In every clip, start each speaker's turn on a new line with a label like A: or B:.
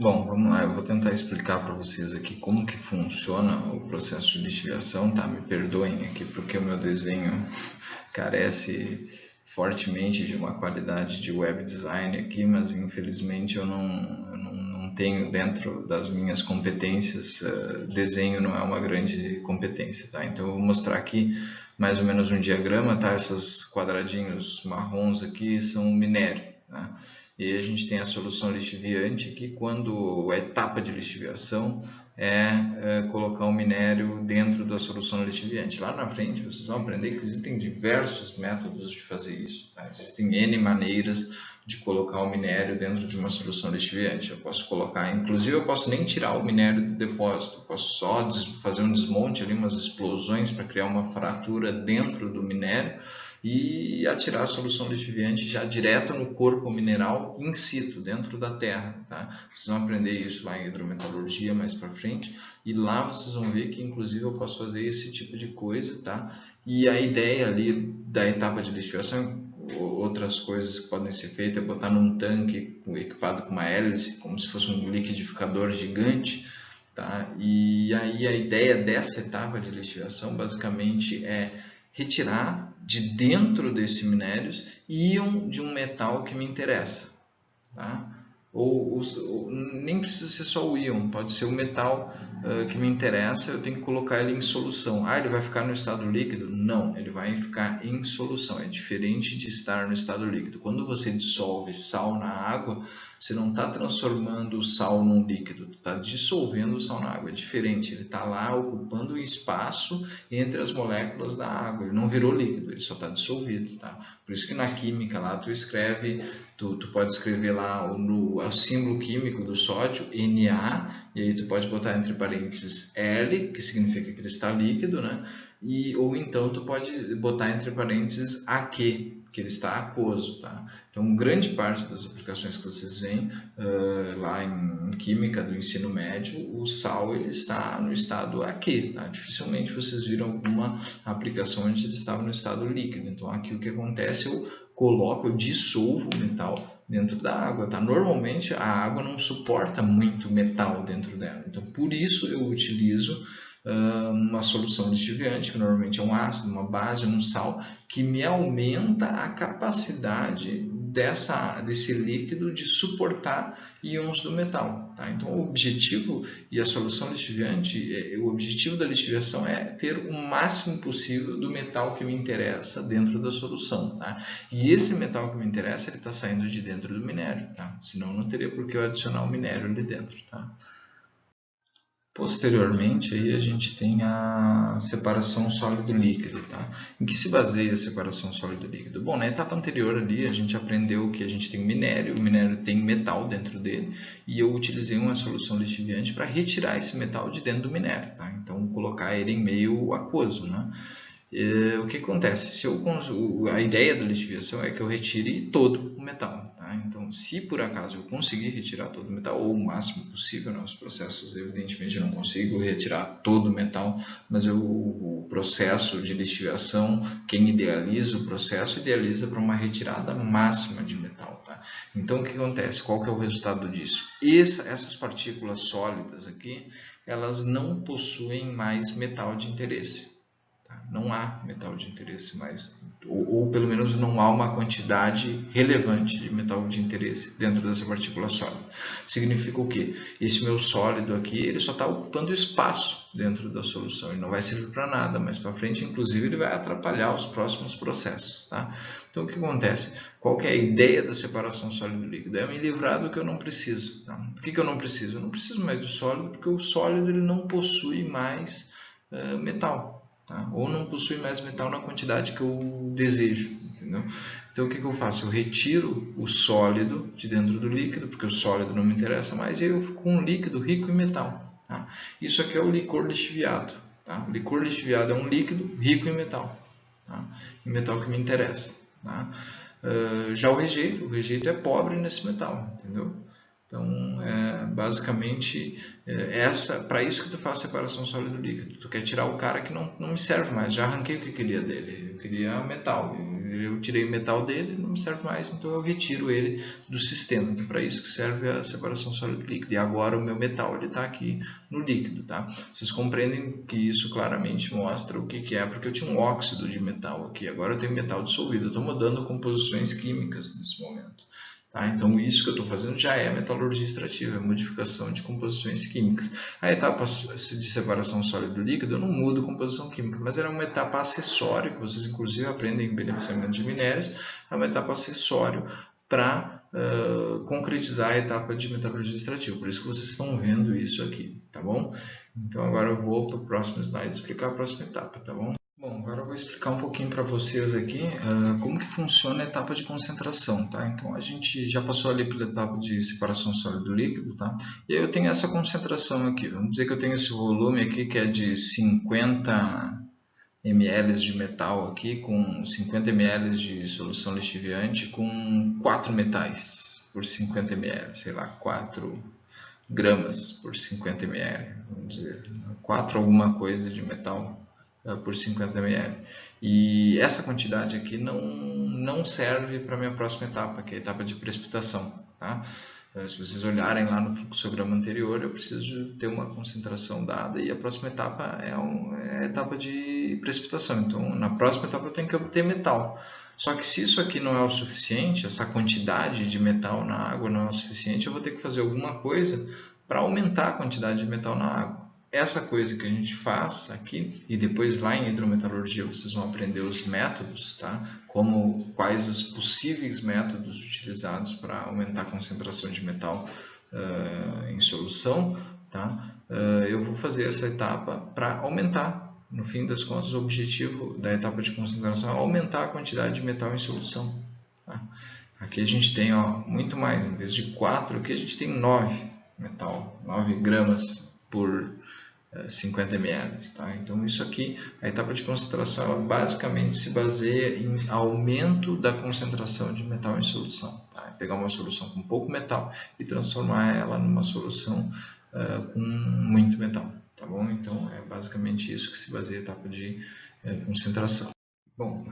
A: Bom, vamos lá, eu vou tentar explicar para vocês aqui como que funciona o processo de lixiviação, tá? Me perdoem aqui porque o meu desenho carece fortemente de uma qualidade de web design aqui, mas infelizmente eu não tenho dentro das minhas competências, desenho não é uma grande competência, tá? Então eu vou mostrar aqui mais ou menos um diagrama, tá? Esses quadradinhos marrons aqui são minério, tá? E a gente tem a solução lixiviante aqui, quando a etapa de lixiviação é colocar o minério dentro da solução lixiviante. Lá na frente vocês vão aprender que existem diversos métodos de fazer isso. Tá? Existem N maneiras de colocar o minério dentro de uma solução lixiviante. Eu posso colocar, inclusive eu posso nem tirar o minério do depósito, eu posso só fazer um desmonte ali, umas explosões para criar uma fratura dentro do minério e atirar a solução lixiviante já direto no corpo mineral in situ, dentro da terra. Tá? Vocês vão aprender isso lá em hidrometalurgia mais para frente, e lá vocês vão ver que inclusive eu posso fazer esse tipo de coisa. Tá? E a ideia ali da etapa de lixiviação, outras coisas que podem ser feitas, é botar num tanque equipado com uma hélice, como se fosse um liquidificador gigante. Tá? E aí a ideia dessa etapa de lixiviação basicamente é retirar de dentro desses minérios íon de um metal que me interessa. Tá? Ou nem precisa ser só o íon, pode ser o metal que me interessa, eu tenho que colocar ele em solução. Ah, ele vai ficar no estado líquido? Não, ele vai ficar em solução. É diferente de estar no estado líquido. Quando você dissolve sal na água, você não está transformando o sal num líquido, está dissolvendo o sal na água. É diferente, ele está lá ocupando o espaço entre as moléculas da água. Ele não virou líquido, ele só está dissolvido. Tá? Por isso que na química lá tu escreve, tu pode escrever lá o símbolo químico do sódio, Na, e aí tu pode botar entre parênteses L, que significa que ele está líquido, né? Ou então tu pode botar entre parênteses Aq, que ele está aquoso, tá? Então, grande parte das aplicações que vocês veem lá em química do ensino médio, o sal ele está no estado aqui, tá? Dificilmente vocês viram alguma aplicação onde ele estava no estado líquido. Então, aqui o que acontece, eu dissolvo o metal dentro da água, tá? Normalmente a água não suporta muito metal dentro dela, então por isso eu utilizo uma solução lixiviante, que normalmente é um ácido, uma base, um sal, que me aumenta a capacidade desse líquido de suportar íons do metal. Tá? Então, o objetivo e a solução lixiviante, o objetivo da lixiviação é ter o máximo possível do metal que me interessa dentro da solução. Tá? E esse metal que me interessa, ele está saindo de dentro do minério. Tá? Senão, não teria por que eu adicionar o minério ali dentro. Tá? Posteriormente, aí a gente tem a separação sólido-líquido. Tá? Em que se baseia a separação sólido-líquido? Bom, na etapa anterior ali, a gente aprendeu que a gente tem o minério tem metal dentro dele, e eu utilizei uma solução lixiviante para retirar esse metal de dentro do minério. Tá? Então, colocar ele em meio aquoso. Né? O que acontece? A ideia da lixiviação é que eu retire todo o metal. Tá? Então, se por acaso eu conseguir retirar todo o metal, ou o máximo possível, né? Os processos, evidentemente, eu não consigo retirar todo o metal, mas o processo de lixiviação, quem idealiza o processo, idealiza para uma retirada máxima de metal. Tá? Então, o que acontece? Qual que é o resultado disso? Essas partículas sólidas aqui, elas não possuem mais metal de interesse. Não há metal de interesse mais, ou pelo menos não há uma quantidade relevante de metal de interesse dentro dessa partícula sólida. Significa o quê? Esse meu sólido aqui, ele só está ocupando espaço dentro da solução, ele não vai servir para nada, mas para frente, inclusive, ele vai atrapalhar os próximos processos. Tá? Então, o que acontece? Qual que é a ideia da separação sólido-líquido? É me livrar do que eu não preciso. Tá? Do que eu não preciso? Eu não preciso mais do sólido, porque o sólido ele não possui mais metal. Tá? Ou não possui mais metal na quantidade que eu desejo. Entendeu? Então o que eu faço? Eu retiro o sólido de dentro do líquido, porque o sólido não me interessa mais, e aí eu fico com um líquido rico em metal. Tá? Isso aqui é o licor lixiviado. Tá? O licor lixiviado é um líquido rico em metal. Tá? Em metal que me interessa. Tá? Já o rejeito é pobre nesse metal. Entendeu? Então, basicamente, para isso que tu faz separação sólido-líquido. Tu quer tirar o cara que não me serve mais. Já arranquei o que queria dele. Eu queria metal. Eu tirei o metal dele, não me serve mais, então eu retiro ele do sistema. Então, para isso que serve a separação sólido-líquido. E agora o meu metal está aqui no líquido, tá? Vocês compreendem que isso claramente mostra o que é, porque eu tinha um óxido de metal aqui, agora eu tenho metal dissolvido. Eu estou mudando composições químicas nesse momento. Tá? Então, isso que eu estou fazendo já é metalurgia extrativa, é modificação de composições químicas. A etapa de separação sólido-líquido, eu não mudo composição química, mas era uma etapa acessória, que vocês inclusive aprendem em beneficiamento de minérios, é uma etapa acessória para concretizar a etapa de metalurgia extrativa. Por isso que vocês estão vendo isso aqui, tá bom? Então, agora eu vou para o próximo slide explicar a próxima etapa, tá bom? Bom, agora eu vou explicar um pouquinho para vocês aqui como que funciona a etapa de concentração, tá? Então, a gente já passou ali pela etapa de separação sólido-líquido, tá? E aí eu tenho essa concentração aqui. Vamos dizer que eu tenho esse volume aqui que é de 50 ml de metal aqui, com 50 ml de solução lixiviante, com 4 metais por 50 ml, sei lá, 4 gramas por 50 ml, vamos dizer, 4 alguma coisa de metal por 50 ml. E essa quantidade aqui não serve para a minha próxima etapa, que é a etapa de precipitação. Tá? Se vocês olharem lá no fluxograma anterior, eu preciso ter uma concentração dada e a próxima etapa é a etapa de precipitação. Então, na próxima etapa eu tenho que obter metal. Só que se isso aqui não é o suficiente, essa quantidade de metal na água não é o suficiente, eu vou ter que fazer alguma coisa para aumentar a quantidade de metal na água. Essa coisa que a gente faz aqui, e depois lá em hidrometalurgia vocês vão aprender os métodos, tá? Quais os possíveis métodos utilizados para aumentar a concentração de metal em solução, tá? Eu vou fazer essa etapa para aumentar, no fim das contas, o objetivo da etapa de concentração é aumentar a quantidade de metal em solução. Tá? Aqui a gente tem muito mais, em vez de 4, aqui a gente tem 9 metal, 9 gramas por 50 ml. Tá? Então, isso aqui, a etapa de concentração, ela basicamente se baseia em aumento da concentração de metal em solução. Tá? Pegar uma solução com pouco metal e transformar ela numa solução com muito metal. Tá bom? Então, é basicamente isso que se baseia a etapa de concentração. Bom,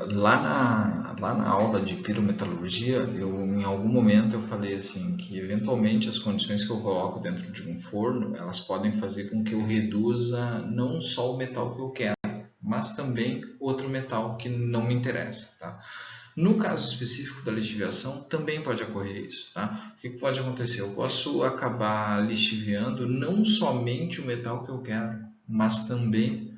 A: lá na aula de pirometalurgia, em algum momento eu falei assim que eventualmente as condições que eu coloco dentro de um forno, elas podem fazer com que eu reduza não só o metal que eu quero, mas também outro metal que não me interessa, tá? No caso específico da lixiviação, também pode ocorrer isso, tá? O que pode acontecer? Eu posso acabar lixiviando não somente o metal que eu quero, mas também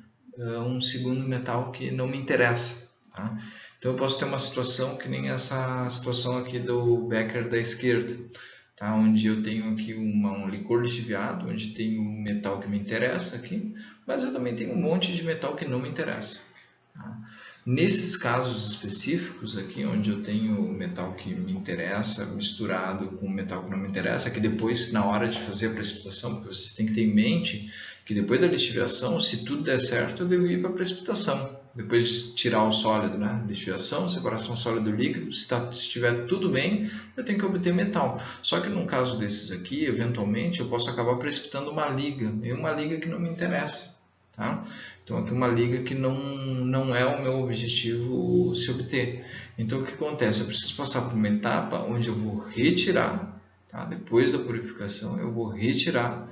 A: um segundo metal que não me interessa. Tá? Então eu posso ter uma situação que nem essa situação aqui do becker da esquerda, tá? Onde eu tenho aqui um licor lixiviado, onde tem um metal que me interessa aqui, mas eu também tenho um monte de metal que não me interessa. Tá? Nesses casos específicos aqui, onde eu tenho o metal que me interessa misturado com o metal que não me interessa, que depois, na hora de fazer a precipitação, porque vocês têm que ter em mente que depois da lixiviação, se tudo der certo, eu devo ir para a precipitação. Depois de tirar o sólido, né? Lixiviação, separação sólido-líquido, se estiver tudo bem, eu tenho que obter metal. Só que no caso desses aqui, eventualmente, eu posso acabar precipitando uma liga, e uma liga que não me interessa. Tá? Então aqui uma liga que não é o meu objetivo se obter. Então o que acontece? Eu preciso passar por uma etapa onde eu vou retirar, tá? Depois da purificação eu vou retirar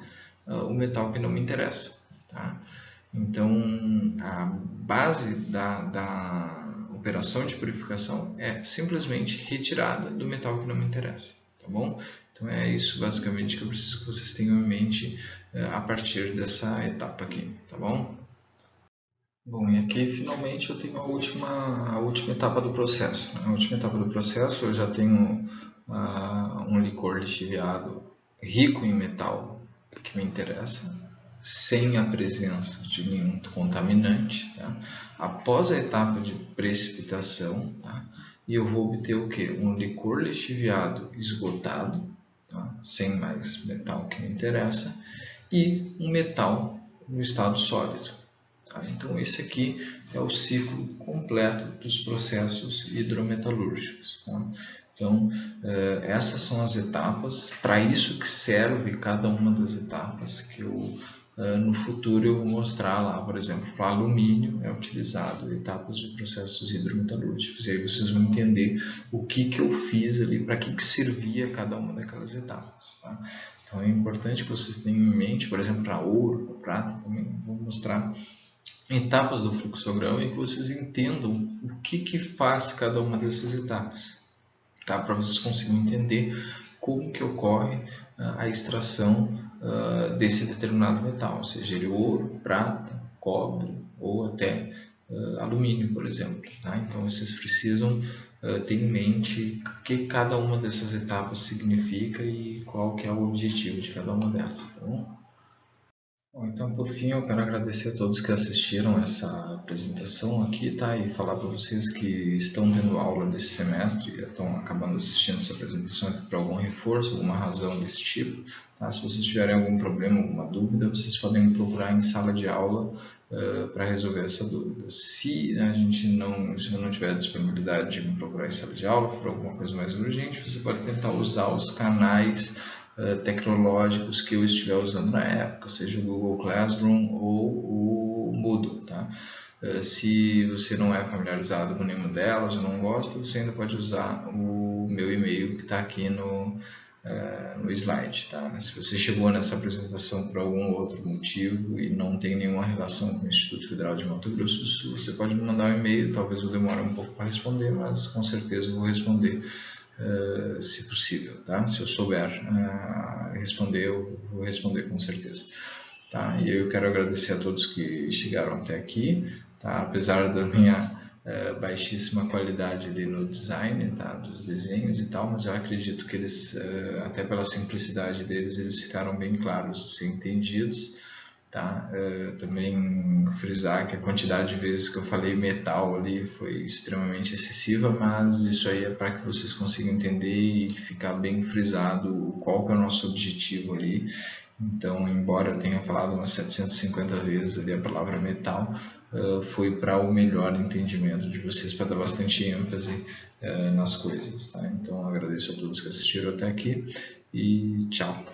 A: o metal que não me interessa. Tá? Então a base da operação de purificação é simplesmente retirada do metal que não me interessa. Tá bom? Então é isso basicamente que eu preciso que vocês tenham em mente a partir dessa etapa aqui, tá bom? Bom, e aqui finalmente eu tenho a última etapa do processo. A última etapa do processo eu já tenho um licor lixiviado rico em metal que me interessa, sem a presença de nenhum contaminante. Tá? Após a etapa de precipitação, tá? E eu vou obter o que? Um licor lixiviado esgotado, tá? Sem mais metal que me interessa, e um metal no estado sólido. Tá? Então esse aqui é o ciclo completo dos processos hidrometalúrgicos. Tá? Então essas são as etapas, para isso que serve cada uma das etapas que eu no futuro eu vou mostrar lá, por exemplo, para alumínio é utilizado etapas de processos hidrometalúrgicos, e aí vocês vão entender o que eu fiz ali, para que servia cada uma daquelas etapas. Tá? Então é importante que vocês tenham em mente, por exemplo, para ouro, para prata, também vou mostrar etapas do fluxograma e que vocês entendam o que faz cada uma dessas etapas, tá? Para vocês conseguirem entender como que ocorre a extração desse determinado metal, seja ele ouro, prata, cobre ou até alumínio, por exemplo. Tá? Então vocês precisam ter em mente o que cada uma dessas etapas significa e qual que é o objetivo de cada uma delas. Tá bom? Bom, então, por fim, eu quero agradecer a todos que assistiram essa apresentação aqui, tá? E falar para vocês que estão tendo aula nesse semestre e estão acabando assistindo essa apresentação aqui por algum reforço, alguma razão desse tipo, tá? Se vocês tiverem algum problema, alguma dúvida, vocês podem me procurar em sala de aula para resolver essa dúvida. Se a gente se eu não tiver disponibilidade de me procurar em sala de aula, for alguma coisa mais urgente, você pode tentar usar os canais tecnológicos que eu estiver usando na época, seja o Google Classroom ou o Moodle. Tá? Se você não é familiarizado com nenhuma delas ou não gosta, você ainda pode usar o meu e-mail que está aqui no slide. Tá? Se você chegou nessa apresentação por algum outro motivo e não tem nenhuma relação com o Instituto Federal de Mato Grosso do Sul, você pode me mandar um e-mail, talvez eu demore um pouco para responder, mas com certeza eu vou responder se possível, tá? Se eu souber responder, eu vou responder com certeza. Tá? E eu quero agradecer a todos que chegaram até aqui, tá? Apesar da minha baixíssima qualidade ali no design, tá? Dos desenhos e tal, mas eu acredito que eles, até pela simplicidade deles, eles ficaram bem claros de ser entendidos. Tá? Também frisar que a quantidade de vezes que eu falei metal ali foi extremamente excessiva, mas isso aí é para que vocês consigam entender e ficar bem frisado qual que é o nosso objetivo ali. Então, embora eu tenha falado umas 750 vezes ali a palavra metal, foi para o melhor entendimento de vocês, para dar bastante ênfase nas coisas. Tá? Então, agradeço a todos que assistiram até aqui e tchau!